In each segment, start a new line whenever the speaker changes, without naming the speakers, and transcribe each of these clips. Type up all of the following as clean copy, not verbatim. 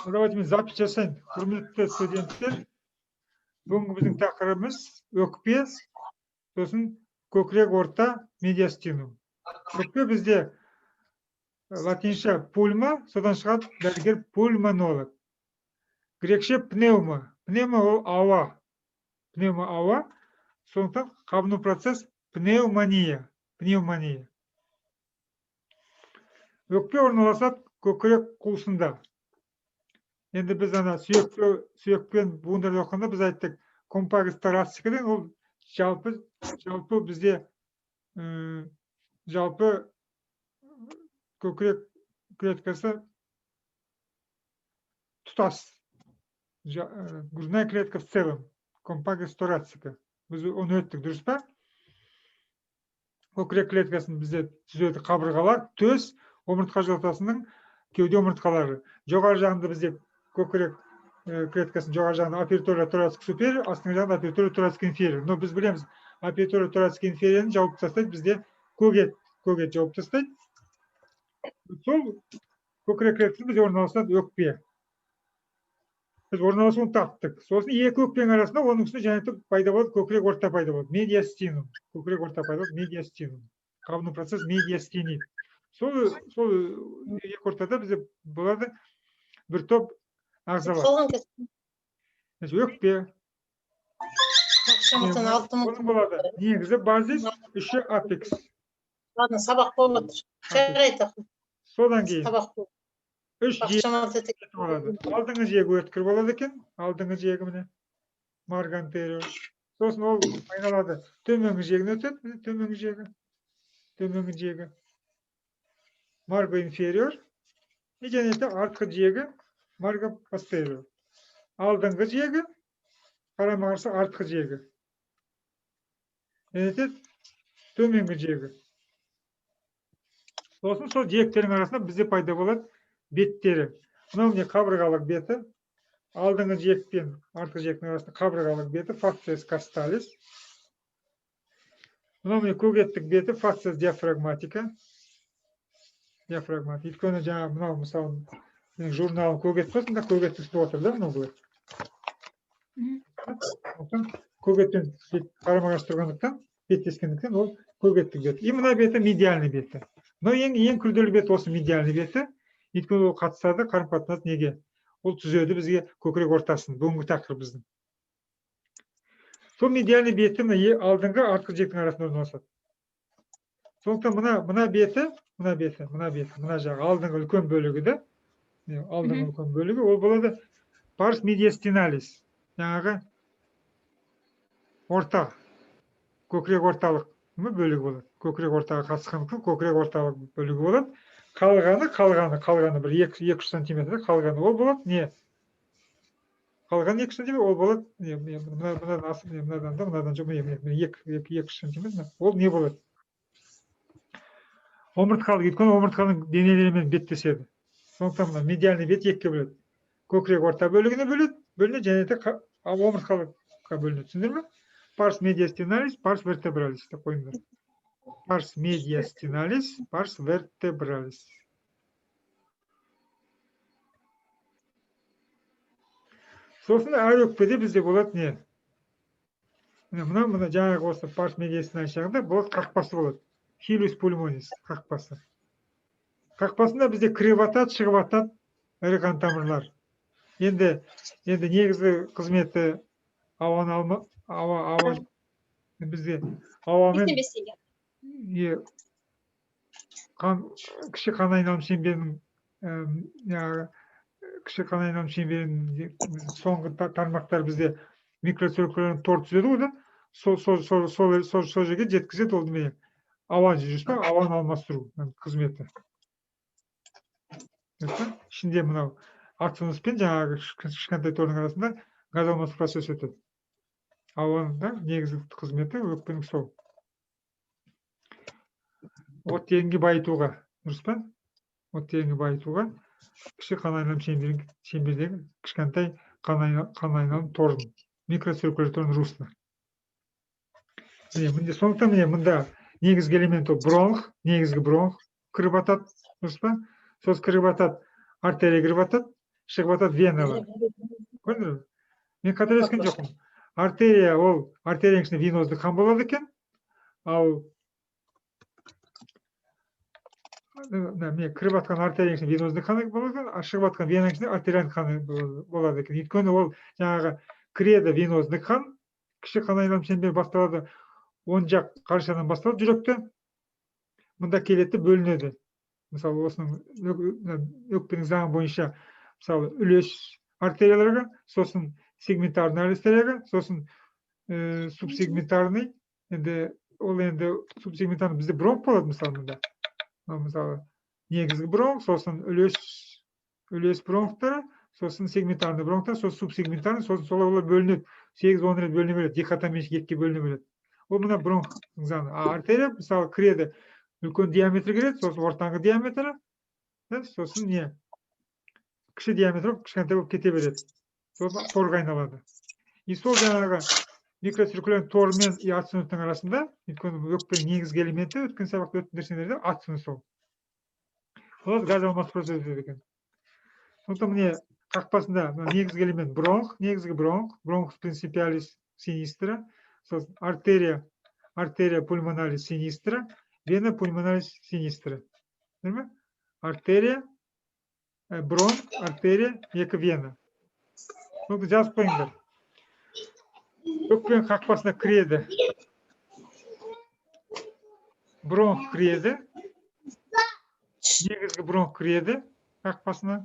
Давайте мен запись жасайын. Құрметті студенттер, бүгінгі біздің тақырыбымыз өкпе, сосын көкірек орта медиастину. Өкпе бізде латинша пульма, содан шығады дәрігер пульмонолог. Грекше пневма. Пневма ол ауа. Пневма ауа. Сондықтан қабыну процесс пневмония. Пневмония. Өкпе орналасады көкірек қуысында. Енді біз ана сүйекпен буындарды оқығанда біз айттық, компагус торацикадан ол жалпы бізде жалпы көкірек клеткасы тұтас. Грудная клетка в целом. Компагус торацика. Біз оны өттік, дұрыс па? Көкірек клеткасын бізде түзеді қабырғалар, төс, омыртқа жотасының кеуде омыртқалары. Жоғары жағында бізде көкірек клеткасын жоғары жағында апертура торацик супер, астыңғы жағында апертура торацик инфериор. Но біз білеміз, апертура торацик инфериорны жауып тастайды, бізде көгет жауып тастайды. Сол көкірек клеткасы бізде орналасады өкпе. Біз орналасуын таптық. Сосын екі өкпенің арасында оның үстіне және пайда болады, көкірек орта пайда болады. Медиастинум. Көкірек орта пайда болады, медиастинум. Қабыну процесс медиастинит. Сол екі ортада бізде болады бір топ ағзалар. Өкпе. Оның болады. Негізі базис, үші апекс.
Ладно, сабақ болып отыр. Жарайды.
Содан кейін үш жиегі болады. Алдыңғы жиегі өткір болады екен. Алдыңғы жиегі міне. Марго антериор. Сосын ол айналады. Төменгі жиегіне өтеді. Төменгі жиегі. Төменгі жиегі. Марго инфериор. Және де артқы жиегі марго постериор. Алдыңғы жиегі, қарама қарсы артқы жиегі. Және де төменгі жиегі. Сосын сол жиектердің арасында бізде пайда болады беттері. Мынау міне қабырғалық беті. Алдыңғы жиек пен артқы жиектің арасында қабырғалық беті, фасциас касталис. Мынау міне көгеттік беті, фасциас диафрагматика. Өйткені жаңа мынау мысалы журналым көгет болсын да көгеттік үстінде отыр да мынау былай. Көгетпен қарама қарсы тұрғандықтан, беттескендіктен ол көгеттік беті. И мына беті медиальный беті. Но ең күрделі беті осы медиальный беті. Өйткені ол қатысады қарым-қатынас неге? Ол түзеді бізге көкірек ортасын, бүгінгі тақырып біздің. Сол медиальный беті алдыңғы артқы жиектің арасында орналасады. Сондықтан мына беті, мына жағы алдыңғы үлкен бөлігі де, алдыңғы үлкен бөлігі, ол болады парс медиастиналис, жаңағы орта, көкірек орталық бөлігі болады. Көкірек ортаға қатысқандықтан көкірек орталық бөлігі болады. Қалғаны бір 2-3 сантиметр, қалғаны ол болады, не? Қалғаны 2 сантиметр, ол болады, мынадан асып, мынадан жоқ, 2-3 сантиметр, ол не болады? Омыртқалық, өйткені омыртқаның денелерімен беттеседі. Сондықтан медиальный бет екіге бөледі. Көкірек орта бөлігіне бөлінеді, және де омыртқалыққа бөлінеді. Түсіндір ме? Парс медиастиналис, парс вертебралис деп қойыңдар. Парс медиастиналис, парс вертебралис. Сосын әр өкпеде бізде болады не? Мына жаңағы осы парс медиастиналис жағында болады қақпасы болады. Хилус пульмонис қақпасы. Қақпасында бізде кіріп атады, шығып атады ірі қан тамырлар. Енді негізгі қызметі ауа бізде ауамен кіші қан айналым шеңберінің соңғы тармақтар бізде микроциркулярлы тор түзеді ғой да, сол жерге жеткізеді ол деме ауа жүріс па, ауаны алмастыру қызметі. Ішінде мынау ацинус пен жаңағы кішкентай тордың арасында газ алмасу процесі өтеді. Ауаның негізгі қызметі өкпенің сол. Оттегінге байытуға, дұрыс па? Оттегінге байытуға кіші қан айналым шеңбердегі кішкентай қан айналым тордың, микроциркуляторный русло. Сондықтан мында негізгі элемент ол бронх, негізгі бронх кіріп атады, дұрыс па? Сосын кіріп атады, артерия кіріп атады, шығып атат веналар. Көрдіңіз бе? Мен қателескен жоқпын. Артерия ол артерияның ішінде венозды қан болады екен. Ал мен кіріп жатқан артерияның ішінде венозды қан болады екен, шығып жатқан венаның ішінде артериальный қан болады екен. Өйткені ол жаңағы кіреді венозды қан, кіші қан айналым шеңбері басталады, оң жақ қарашадан басталады жүректе. Мұнда келеді бөлінеді. Мысалы осының өкпенің заңы бойынша мысалы үлес артерияларға, сосын сегментарный артерияға, сосын субсегментарный, енді субсегментарный бізде бронх болады мысалы мұнда. Мысалы негізгі бронх, сосын үлес бронхтары, сосын сегментарный бронхтар, сосын субсегментарный, сосын солай бөлінеді. 8-10 рет бөліне береді, дихотомически екіге бөліне береді. Ол мына бронхтың заңы. Артерия мысалы кіреді, үлкен диаметр кіреді, сосын ортаңғы диаметрі, сосын не? Кіші диаметр кішкентай болып кете береді. Сосын торға айналады. И сол жаңағы микроциркулярный тор мен ацинустың арасында, өйткені өкпенің негізгі элементі өткен сабақта өтіндірсеңдерде ацинус ол. Ол газ алмасу процесі өтеді екен. Сондықтан міне қақпасында негізгі элемент бронх, негізгі бронхус принципиалис синистра, сосын артерия пульмоналис синистра, вена пульмоналис синистра. Артерия, бронх, артерия, екі вена. Жазып қойыңдар. Өкпенің қақпасына кіреді. Бронх кіреді. Негізгі бронх кіреді қақпасына.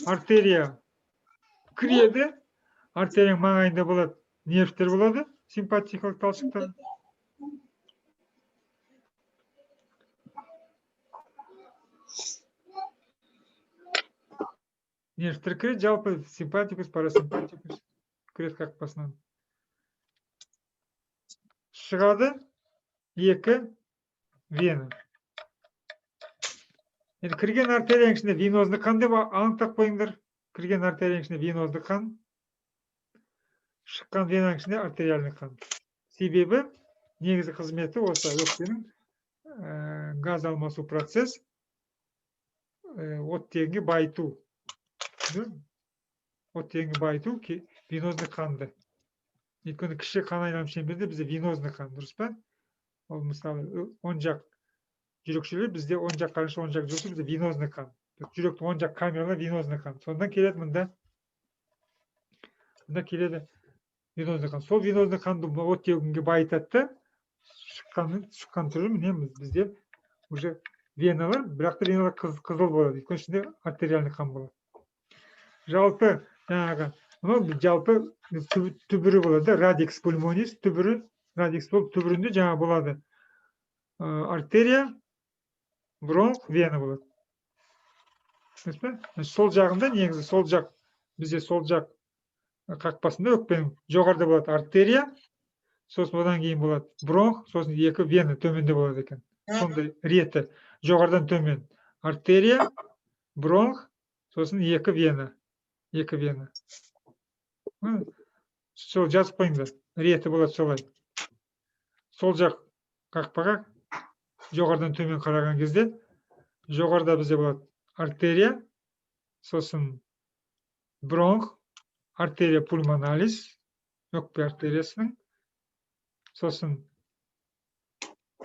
Артерия кіреді. Артерияның маңайында болады, нервтер болады, симпатикалық талшықтар. Нервтер кіреді, жалпы симпатикус, парасимпатикус кіреді қақпасынан. Шығады екі вена. Енді кірген артерияның ішінде венозды қан деп анықтап қойыңдар. Кірген артерияның ішінде венозды қан, шыққан венаның ішінде артериальный қан. Себебі негізгі қызметі осы өкпенің газ алмасу процесс, оттегінге байыту. Оттегінге байыту венозды қанды. Өйткені кіші қан айналым шеңберінде бізде венозды қан, дұрыс па? Ол мысалы оң жақ жүрекшелер бізде оң жақ қарашы, оң жақ жүрекші бізде венозды қан. Жүректің оң жақ камералар венозды қан. Сондан келеді мұнда келеді венозды қан. Сол венозды қанды оттегінге байытады, шыққан түрі міне бізде уже веналар, бірақ та веналар қызыл болады. Өйткені ішінде артериальный қан болады. Жалпы жаңағы жалпы түбірі болады, радикс пульмонис түбірі, радикс болып түбірінде жаңа болады артерия, бронх, вена болады. Сол жағында негізі сол жақ, бізде сол жақ қақпасында өкпенің жоғарыда болады артерия, сосын одан кейін болады бронх, сосын екі вена төменде болады екен. Сондай реті жоғарыдан төмен артерия, бронх, сосын екі вена. Сол жазып қойыңдар. Реті болады солай. Сол жақ қақпаға жоғарыдан төмен қараған кезде жоғарыда бізде болады артерия, сосын бронх, артерия пульмоналис, өкпе артериясының, сосын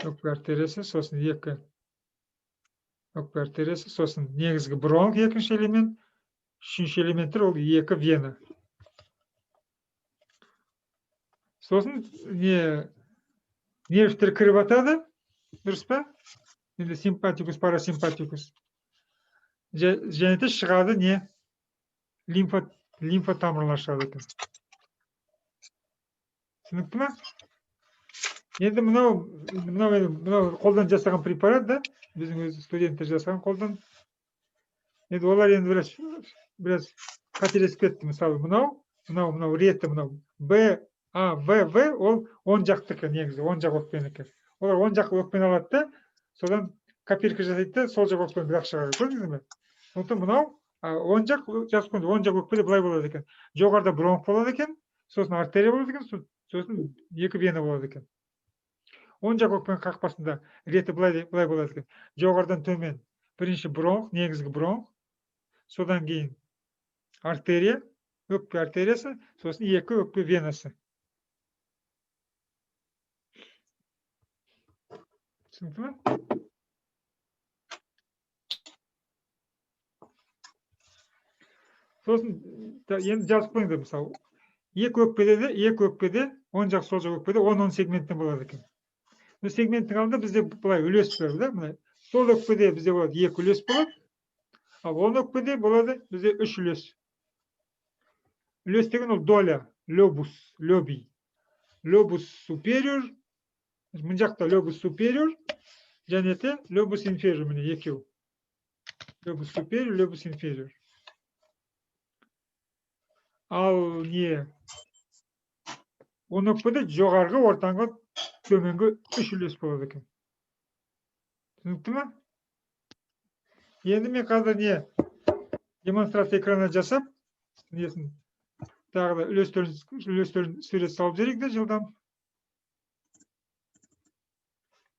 өкпе артериясы, сосын екі өкпе артериясы, сосын негізгі бронх екінші элемент, үшінші элементтер ол екі вена. Сосын нервтер кіріп атады, дұрыс па? Енді симпатикус, парасимпатикус. Және де шығады не? Лимфа тамырлар шығады екен. Түсінікті ма? Енді мынау қолдан жасаған препарат да, біздің өз студенттер жасаған қолдан. Енді олар енді біраз қателесіп кетті. Мысалы, мынау реті, мынау Б, А, В, В, ол оң жақтікі негізі, оң жақ өкпенікі. Олар оң жақ өкпені алады да, содан копирка жасайды да, сол жақ өкпені бірақ шығарады. Көрдіңіз бе? Сондықтан мынау оң жақ өкпеде былай болады екен. Жоғарыда бронх болады екен, сосын артерия болады екен, сосын екі вена болады екен. Оң жақ өкпенің қақпасында реті былай болады екен. Жоғарыдан төмен бірінші бронх, негізгі бронх, содан кейін артерия, өкпе артериясы, сосын 2 өкпе венасы. Түсінікті ме? Сосын енді жазып қойыңдар, мысалы, 2 өкпеде, оң жақ сол жақ өкпеде 10 сегменттен болады екен. Бұл сегменттің алдында бізде былай үлес бар, да? Мына сол өкпеде бізде болады 2 үлес болады. Ал 10 өкпеде болады бізде 3 үлес. Үлес деген ол доля, лобус, лоби. Лобус superior, мына жақта лобус superior, және де лобус inferior, міне екеу. Лобус superior, лобус inferior. Ал не? 10 өкпеде жоғарғы, ортаңғы, төменгі 3 үлес болады екен. Түсінікті ме? Енді мен қазір не? Демонстрация экрана жасап, несін тағы да үлестерін сурет салып жіберейік те жылдам.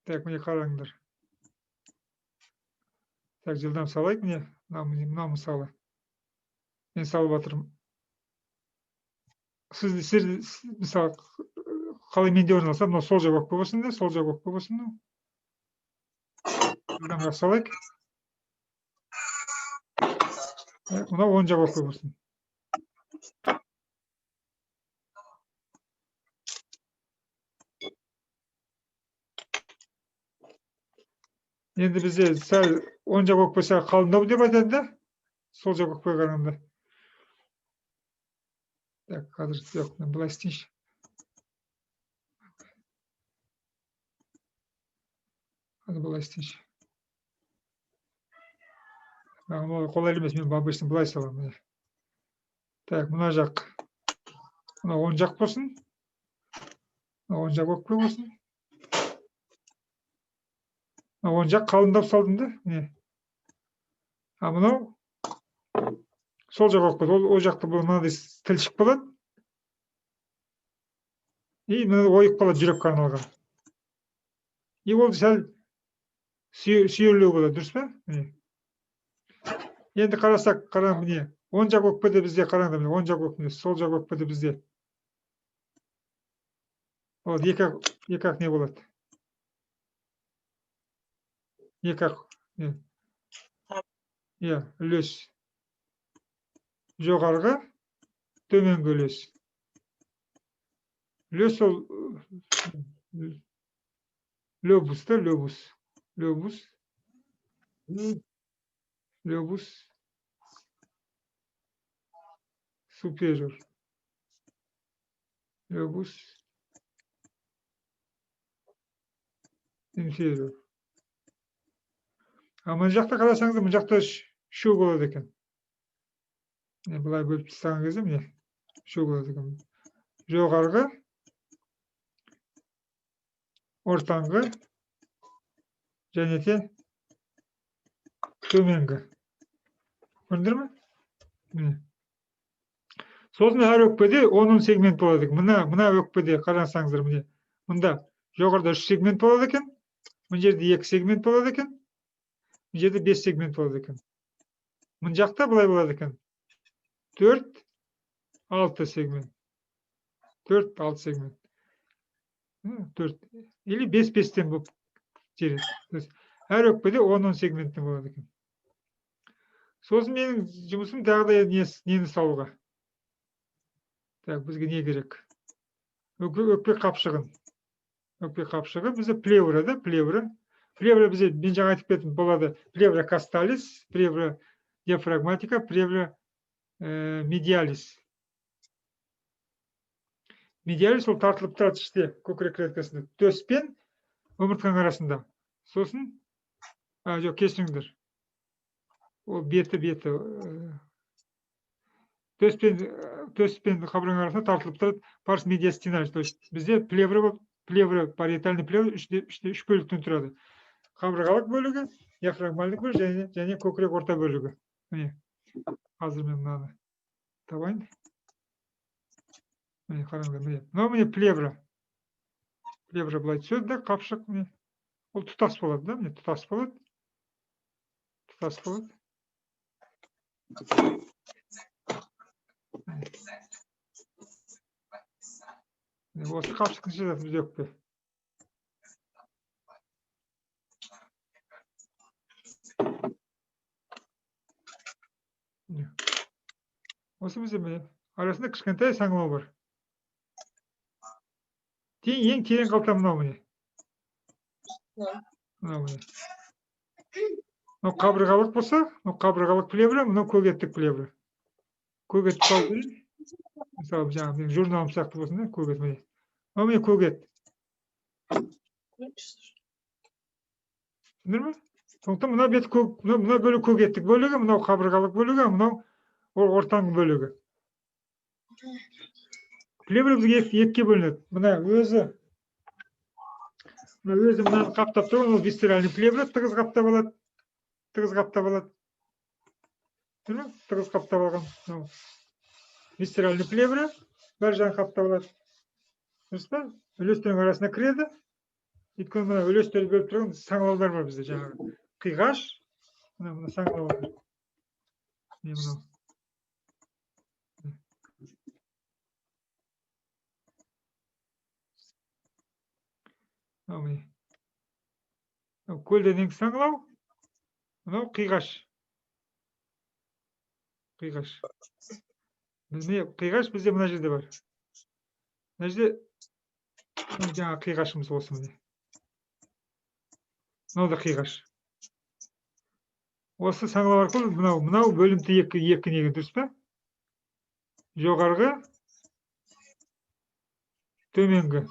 Так, міне қараңдар. Так, жылдам салайық, міне, мына мысалы. Мен салып жатырмын. Сіз мысалы, қалай менде орналасам, мынау сол жақ өкпе болсын да, сол жақ өкпе болсын да. Жылдамырақ салайық. Мынау оң жақ өкпе болсын. Енді бізде сәл оң жақ өкпе сәл қалыңдау деп айтады да, сол жақ өкпеге қарағанда. Так, қазір жоқ, мен былай істейінші. Қазір былай істейінші. Маған қолайлы емес, мен обычно былай саламын. Так, мына жақ. Мына оң жақ болсын. Мына оң жақ өкпе болсын. Мына оң жақ қалыңдап салдым да, міне. А мынау сол жақ өкпе, ол жақта мынандай тілшік болады. И мына ойық болады жүрекке арналған. И ол сәл сүйерлеу болады, дұрыс па? Енді қарасақ, қараң, міне, оң жақ өкпеде бізде қараңдар, міне, оң жақ өкпеде, сол жақ өкпеде бізде. Вот, екі-ақ не болады? Екі-ақ, үлес. Жоғарғы, төменгі үлес. Үлес ол лобус та, лобус. Лобус superior. Лобус inferior. А мына жақта қарасаңыз, мына жақта шу болады екен. Былай бөліп тастаған кезде, міне, шу болады екен. Жоғарғы, ортаңғы, және де төменгі. Көрдіңдер ме? Сосын әр өкпеде 10 сегмент болады екен. Мына өкпеде қарасаңыздар, міне. Мұнда жоғарыда 3 сегмент болады екен. Мына жерде 2 сегмент болады екен. Мына жерде 5 сегмент болады екен. Мына жақта былай болады екен. 4-6 сегмент. 4-6 сегмент. 4 или 5-5-тен болып жереді. Әр өкпеде 10 сегменттен болады екен. Сосын менің жұмысым тағы да нені салуға. Так, бізге не керек? Өкпе қапшығын. Өкпе қапшығы бізде плевра, да, плевра. Плевра бізде, мен жаңа айтып кеттім, болады плевра касталис, плевра диафрагматика, плевра медиалис. Медиалис ол тартылып тұрады іште, көкірек клеткасында. Төс пен омыртқаның арасында. Сосын, жоқ, кешіріңдер. Ол беті. Төс пен қабырғаның арасында тартылып тұрады, парс медиастиналис. То есть бізде плевра, париетальный плевра 3 бөліктен тұрады. Қабырғалық бөлігі, диафрагмальдық бөлігі және көкірек орта бөлігі. Міне, қазір мен мынаны табайын. Міне, қараңдар, міне. Мынау міне плевра. Плевра былай түседі да, қапшық, міне. Ол тұтас болады, да, міне, тұтас болады. Осы қапшықтың ішінде жатыр, бізде өкпе. Осы бізде міне арасында кішкентай саңылау бар. Ең терең қалта мынау міне. Мынау міне. Мынау қабырғалық болса, мынау қабырғалық плевра, мынау көгеттік плевра. Көгет қалды. Мысалы, жаңағы менің журналым сияқты болсын, көгет міне. Мынау міне көгет. Түсіндір ме? Сондықтан мына бет мына бөлік көгеттік бөлігі, мынау қабырғалық бөлігі, мынау ортаңғы бөлігі. Плевра бізге екіге бөлінеді. Мына өзі мынаны қаптап тұр, ол висцеральный плевра тығыз қаптап алады. Тығыз қаптап алады. Тығыз қаптап алған. Висцеральный плевра бар жағын қаптап алады. Дұрыс па? Үлестердің арасына кіреді. Өйткені мына үлестерді бөліп тұрған саңылаулар бар бізде жаңағы. Қиғаш, мына саңылаулар. Не мынау? Көлденең саңылау, мынау қиғаш. Қиғаш. Қиғаш бізде мына жерде бар. Мына жерде жаңа қиғашымыз осы міне. Мынау да қиғаш. Осы саңылау арқылы мынау бөлімді екі неге, дұрыс па? Жоғарғы, төменгі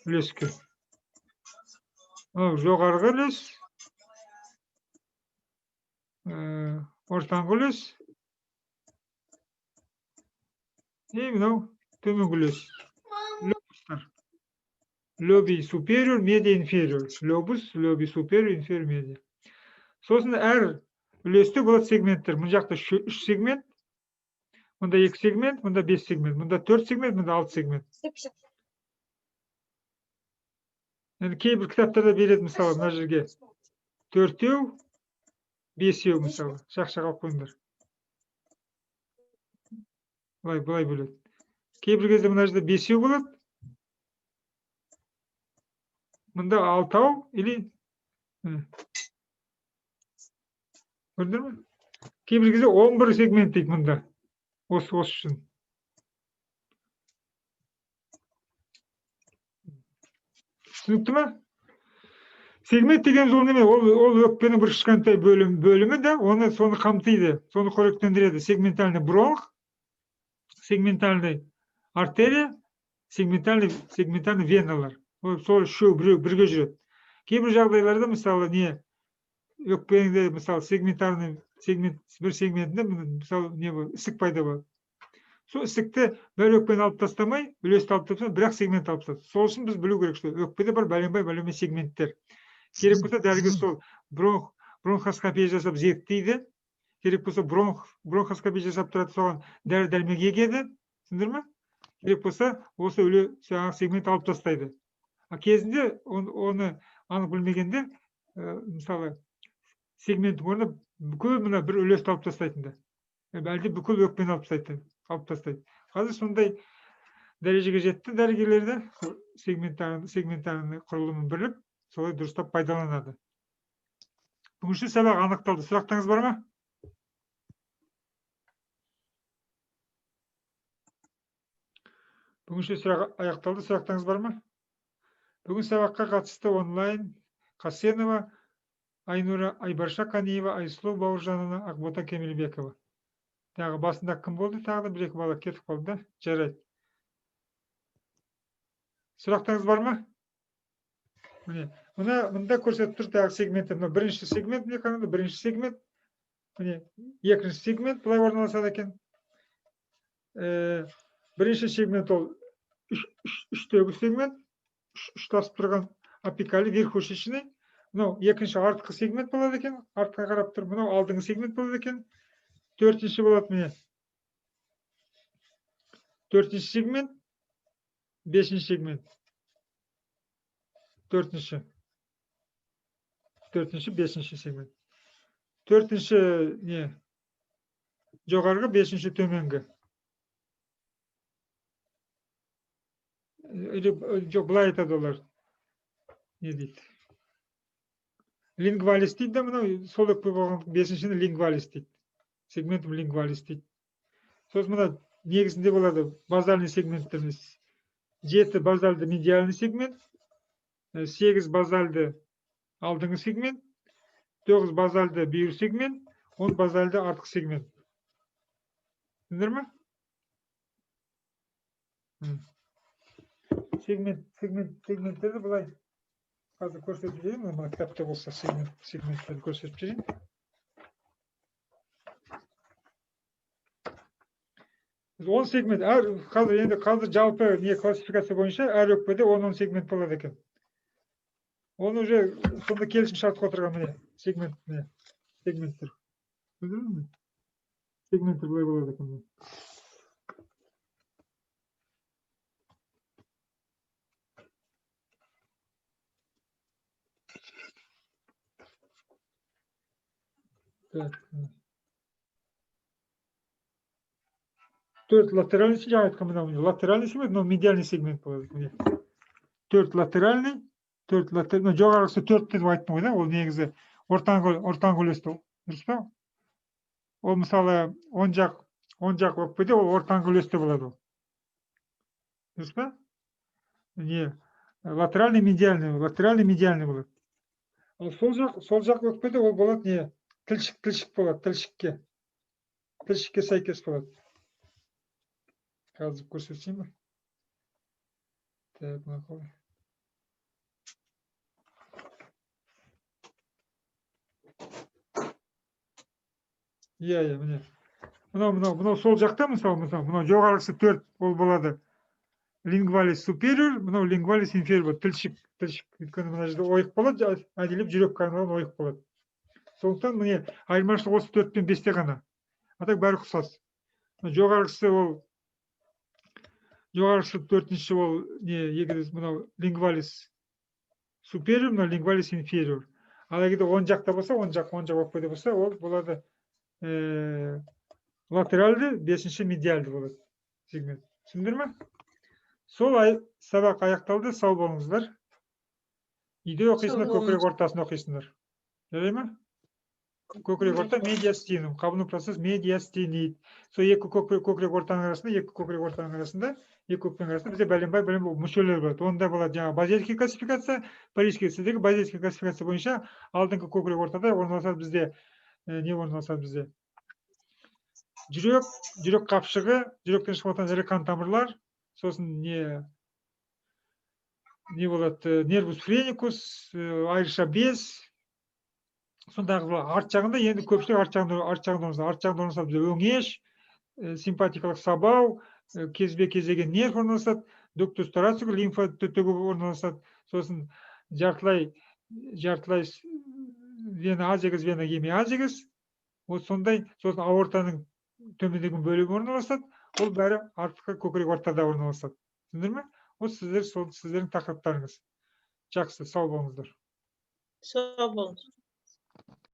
үлеске. Жоғарғы үлес, ортаңғы үлес, мынау төменгі үлес. Лобустар. Лоби superior, медиа inferior. Лобус, лоби superior, inferior, медиа. Сосын әр үлесте болады сегменттер. Мұн жақта 3 сегмент, мұнда 2 сегмент, мұнда 5 сегмент, мұнда 4 сегмент, мұнда 6 сегмент. Yani кейбір кітаптарда береді мысалы мына жерге 4-еу, 5-еу мысалы. Шақша қалып қойыңдар. Былай бөледі. Кейбір кезде мына жерде 5-еу болады. Мұнда 6-ау или көрдіңдер ме? Кейбір кезде 11 сегмент дейді мұнда. Осы үшін. Түсінікті ме? Сегмент деген жол неме? Ол өкпенің бір кішкентай бөлімі де, соны қамтиды, соны қоректендіреді. Сегментальный бронх, сегментальный артерия, сегментальный веналар. Сол үшеу бірге жүреді. Кейбір жағдайларда мысалы өкпеніңде мысалы бір сегментінде мысалы ісік пайда болады. Сол ісікті бір өкпені алып тастамай, үлесті алып тастамай, бірақ сегмент алып тастады. Сол үшін біз білу керек, что өкпеде бар бәленбай сегменттер. Керек болса дәрігер сол бронхоскопия жасап зерттейді. Керек болса бронхоскопия жасап тұрады, соған дәрі-дәрмек егеді. Түсіндір ме? Керек болса осы сегмент алып тастайды. Кезінде оны анық білмегенде, мысалы, сегменттің орнына бүкіл мына бір үлесті алып тастайтынды. Әлде бүкіл өкпені алып тастайды. Қазір сондай дәрежеге жетті дәрігерлерді, сегменттарының құрылымын біліп, солай дұрыстап пайдаланады. Бүгінше сабақ анықталды. Сұрақтарыңыз бар ма? Бүгінше сұрақ аяқталды. Сұрақтарыңыз бар ма? Бүгін сабаққа қатысты онлайн Қасенова, Айнура Айбарша Қаниева, Айсұлу Бауыржанова, Ақбота Кемелбекова. Тағы басында кім болды? Тағы да бір-екі бала кетіп қалды. Жарайды. Сұрақтарыңыз бар ма? Мұнда көрсетіп тұр тағы сегменті. Бірінші сегмент, бірінші сегмент. Екінші сегмент бұлай орналасады екен. Бірінші сегмент ол үштегі сегмент. Үштасып тұрған апикалі верхушечный. Мынау екінші артқы сегмент болады екен. Артқа қарап тұр. Мынау алдыңғы сегмент болады екен. Төртінші болады міне. Төртінші сегмент. Бесінші сегмент. Төртінші, бесінші сегмент. Төртінші не? жоғарғы, 5-ші төменгі. Жоқ, былай айтады олар. Не дейді? Лингвалис дейді да, мынау сол өкпе болған 5-шіні лингвалис дейді. Сегментум лингвалис дейді. Сосын мына негізінде болады базальный сегменттеріміз. 7 базальды медиальный сегмент, 8 базальды алдыңғы сегмент, 9 базальды бүйір сегмент, 10 базальды артқы сегмент. Түсіндір ме? Сегменттерді бұлай қазір көрсетіп жіберейін. Мына кітапта болса сегменттерді көрсетіп жіберейін. Он сегмент, қазір жалпы не классификация бойынша әр өкпеде 10 сегмент болады екен. Оны уже сонда келісім шартқа отырған міне сегменттер. Сегменттер бұлай болады екен. Так. 4 латеральный сегмент, латеральный сегмент, но медиальный сегмент болады. 4 латеральный, жоғарғысы 4 деп айттым ғой да, ол негізі ортаңғүлесті. Дұрыс па? Ол мысалы 10 жақ өкпеде ол ортаңғүлесті болады. Дұрыс па? Не, латеральный медиальный болады. Ал сол жақ өкпеде ол болады не? Тілшік болады, тілшікке сәйкес болады. Қазір көрсетейін бе? Так, мақұл. Иә, міне. Мынау сол жақта, мысалы, мынау жоғарғысы 4 ол болады. Лингвалис superior, мынау лингвалис inferior, тілшік. Өйткені мына жерде ойық болады, әдейілеп жүрекке арналған ойық болады. Сондықтан міне айырмашылық осы 4 пен 5-те ғана. Атақ бәрі ұқсас. Жоғарғысы 4-ші ол не, мынау лингвалис superior, мынау лингвалис inferior. Ал егер 10 жақта болса, 10 жақ өкпеде болса, ол болады латеральды, 5-ші медиальды болады сегмент. Түсіндір ме? Сол сабақ аяқталды, сау болыңыздар. Үйде оқисыңдар, көкірек ортасын оқисыңдар. Жарай ма? Көкірек орта медиастинум, қабыну процесс медиастинит. Сол екі көкірек ортаның арасында, екі өкпенің арасында бізде бәленбай мүшелер болады. Онда болады жаңа базельский классификация, парижский. Сіздегі базельский классификация бойынша алдыңғы көкірек ортада орналасады бізде не орналасады бізде? Жүрек қапшығы, жүректен шығып жатқан ірі қан тамырлар, сосын не болады? Нервус френикус, айрықша без. Сондағы арт жағында, енді көпшілік арт жағында орналасады бізде өңеш, симпатикалық сабау, кезбе-кезеген нерв орналасады, дуктус торацикус, лимфа төтегі орналасады. Сосын жартылай вена азегіз, вена гемиазегіз. Сондай, сосын аортаның төмендегі бөлігі орналасады. Ол бәрі артқы көкірек ортада орналасады. Түсіндір ме? Ол сіздердің тақырыптарыңыз. Жақсы, сау болыңыздар.
Сау болыңыз.